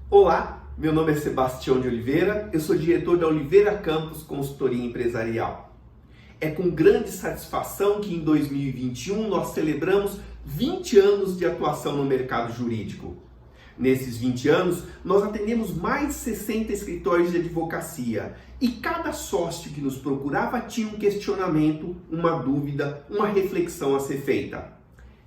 Olá, meu nome é Sebastião de Oliveira, eu sou diretor da Oliveira Campos Consultoria Empresarial. É com grande satisfação que em 2021 nós celebramos 20 anos de atuação no mercado jurídico. Nesses 20 anos, nós atendemos mais de 60 escritórios de advocacia e cada sócio que nos procurava tinha um questionamento, uma dúvida, uma reflexão a ser feita.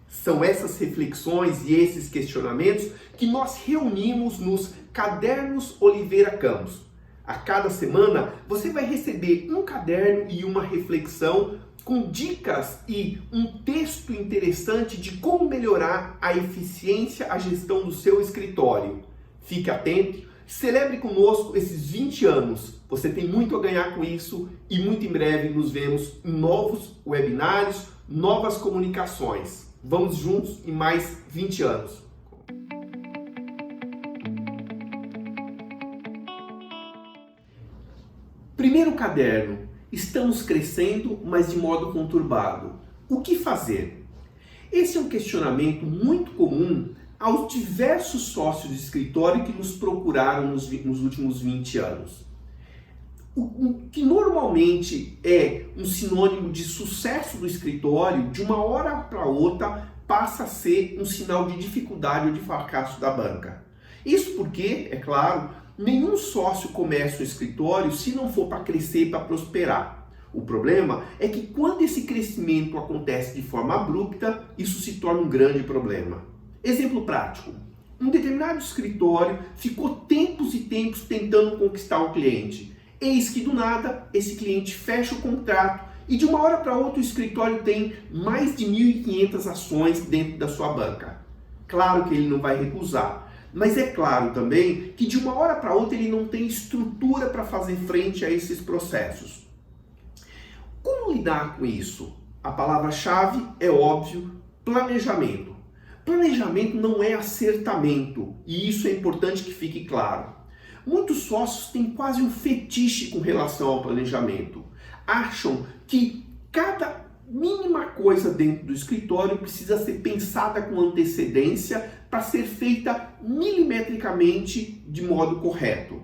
São essas reflexões e esses questionamentos que nós reunimos nos Cadernos Oliveira Campos. A cada semana você vai receber um caderno e uma reflexão com dicas e um texto interessante de como melhorar a eficiência, a gestão do seu escritório. Fique atento, celebre conosco esses 20 anos. Você tem muito a ganhar com isso e muito em breve nos vemos em novos webinários, novas comunicações. Vamos juntos em mais 20 anos. Primeiro caderno. Estamos crescendo, mas de modo conturbado. O que fazer? Esse é um questionamento muito comum aos diversos sócios de escritório que nos procuraram nos últimos 20 anos. O que normalmente é um sinônimo de sucesso do escritório, de uma hora para outra passa a ser um sinal de dificuldade ou de fracasso da banca. Isso porque, é claro, nenhum sócio começa um escritório se não for para crescer e para prosperar. O problema é que quando esse crescimento acontece de forma abrupta, isso se torna um grande problema. Exemplo prático. Um determinado escritório ficou tempos e tempos tentando conquistar um cliente. Eis que do nada, esse cliente fecha o contrato e de uma hora para outra o escritório tem mais de 1.500 ações dentro da sua banca. Claro que ele não vai recusar, mas é claro também que de uma hora para outra ele não tem estrutura para fazer frente a esses processos. Como lidar com isso? A palavra-chave é óbvio, planejamento. Planejamento não é acertamento e isso é importante que fique claro. Muitos sócios têm quase um fetiche com relação ao planejamento. Acham que cada mínima coisa dentro do escritório precisa ser pensada com antecedência para ser feita milimetricamente de modo correto.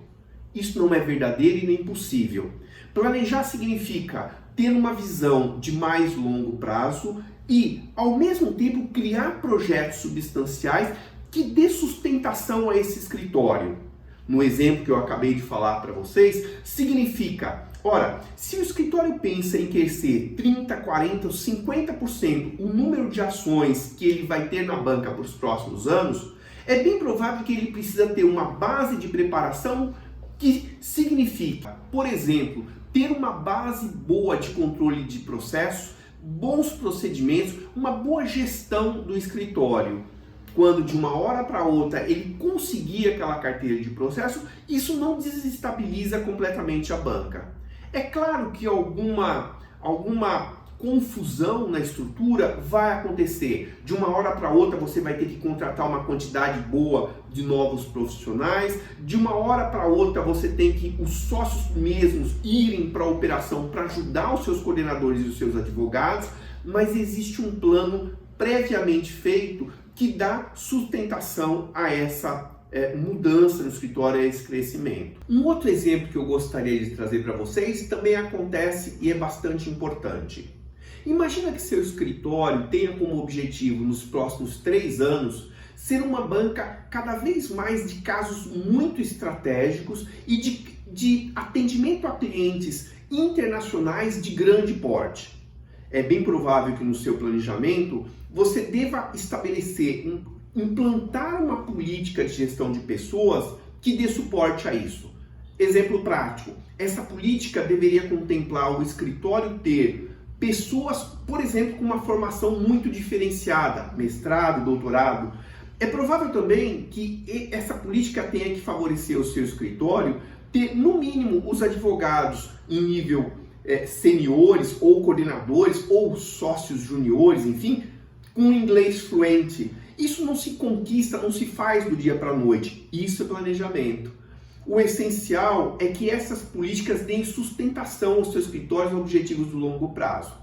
Isso não é verdadeiro e nem possível. Planejar significa ter uma visão de mais longo prazo e, ao mesmo tempo, criar projetos substanciais que dê sustentação a esse escritório. No exemplo que eu acabei de falar para vocês, significa, ora, se o escritório pensa em crescer 30%, 40% ou 50% o número de ações que ele vai ter na banca para os próximos anos, é bem provável que ele precisa ter uma base de preparação que significa, por exemplo, ter uma base boa de controle de processos, bons procedimentos, uma boa gestão do escritório. Quando de uma hora para outra ele conseguir aquela carteira de processo, isso não desestabiliza completamente a banca. É claro que alguma confusão na estrutura vai acontecer. De uma hora para outra você vai ter que contratar uma quantidade boa de novos profissionais. De uma hora para outra você tem que os sócios mesmos irem para a operação para ajudar os seus coordenadores e os seus advogados, mas existe um plano previamente feito que dá sustentação a essa mudança no escritório, a esse crescimento. Um outro exemplo que eu gostaria de trazer para vocês também acontece e é bastante importante. Imagina que seu escritório tenha como objetivo nos próximos 3 anos ser uma banca cada vez mais de casos muito estratégicos e de atendimento a clientes internacionais de grande porte. É bem provável que no seu planejamento você deva estabelecer, implantar uma política de gestão de pessoas que dê suporte a isso. Exemplo prático, essa política deveria contemplar o escritório ter pessoas, por exemplo, com uma formação muito diferenciada, mestrado, doutorado. É provável também que essa política tenha que favorecer o seu escritório ter, no mínimo, os advogados em nível seniores ou coordenadores ou sócios juniores, enfim, com inglês fluente. Isso não se conquista, não se faz do dia para a noite. Isso é planejamento. O essencial é que essas políticas deem sustentação aos seus escritórios e objetivos do longo prazo.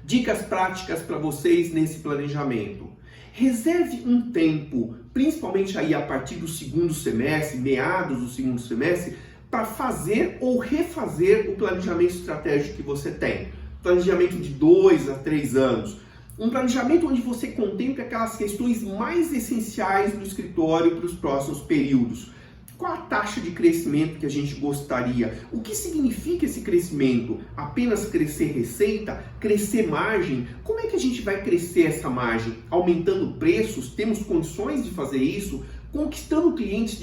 Dicas práticas para vocês nesse planejamento. Reserve um tempo principalmente aí a partir do segundo semestre, meados do segundo semestre, para fazer ou refazer o planejamento estratégico que você tem. Planejamento de 2 a 3 anos. Um planejamento onde você contempla aquelas questões mais essenciais do escritório para os próximos períodos. Qual a taxa de crescimento que a gente gostaria? O que significa esse crescimento? Apenas crescer receita? Crescer margem? Como é que a gente vai crescer essa margem? Aumentando preços? Temos condições de fazer isso? Conquistando clientes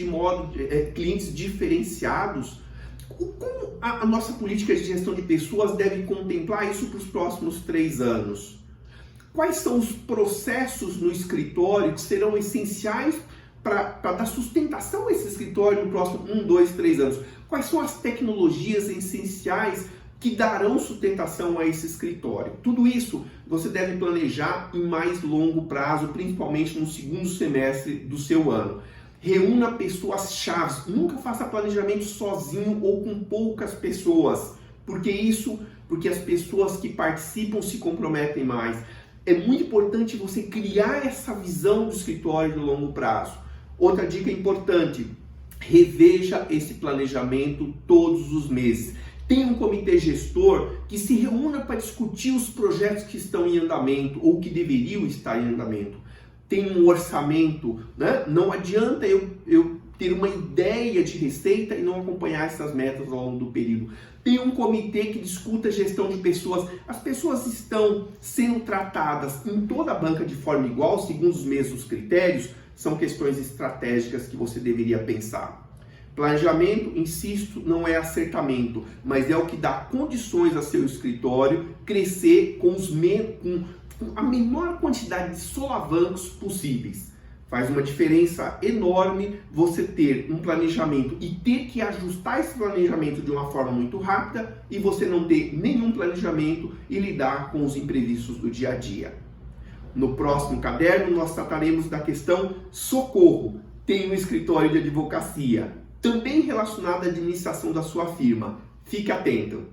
clientes diferenciados? Como a nossa política de gestão de pessoas deve contemplar isso para os próximos 3 anos? Quais são os processos no escritório que serão essenciais para dar sustentação a esse escritório no próximo 1, 2, 3 anos? Quais são as tecnologias essenciais que darão sustentação a esse escritório? Tudo isso você deve planejar em mais longo prazo, principalmente no segundo semestre do seu ano. Reúna pessoas-chave, nunca faça planejamento sozinho ou com poucas pessoas. Porque as pessoas que participam se comprometem mais. É muito importante você criar essa visão do escritório de longo prazo. Outra dica importante, reveja esse planejamento todos os meses. Tenha um comitê gestor que se reúna para discutir os projetos que estão em andamento ou que deveriam estar em andamento. Tenha um orçamento, né? Não adianta eu ter uma ideia de receita e não acompanhar essas metas ao longo do período. Tem um comitê que discuta a gestão de pessoas. As pessoas estão sendo tratadas em toda a banca de forma igual, segundo os mesmos critérios. São questões estratégicas que você deveria pensar. Planejamento, insisto, não é acertamento, mas é o que dá condições a seu escritório crescer com a menor quantidade de solavancos possíveis. Faz uma diferença enorme você ter um planejamento e ter que ajustar esse planejamento de uma forma muito rápida e você não ter nenhum planejamento e lidar com os imprevistos do dia a dia. No próximo caderno nós trataremos da questão socorro. Tem um escritório de advocacia, também relacionado à administração da sua firma. Fique atento!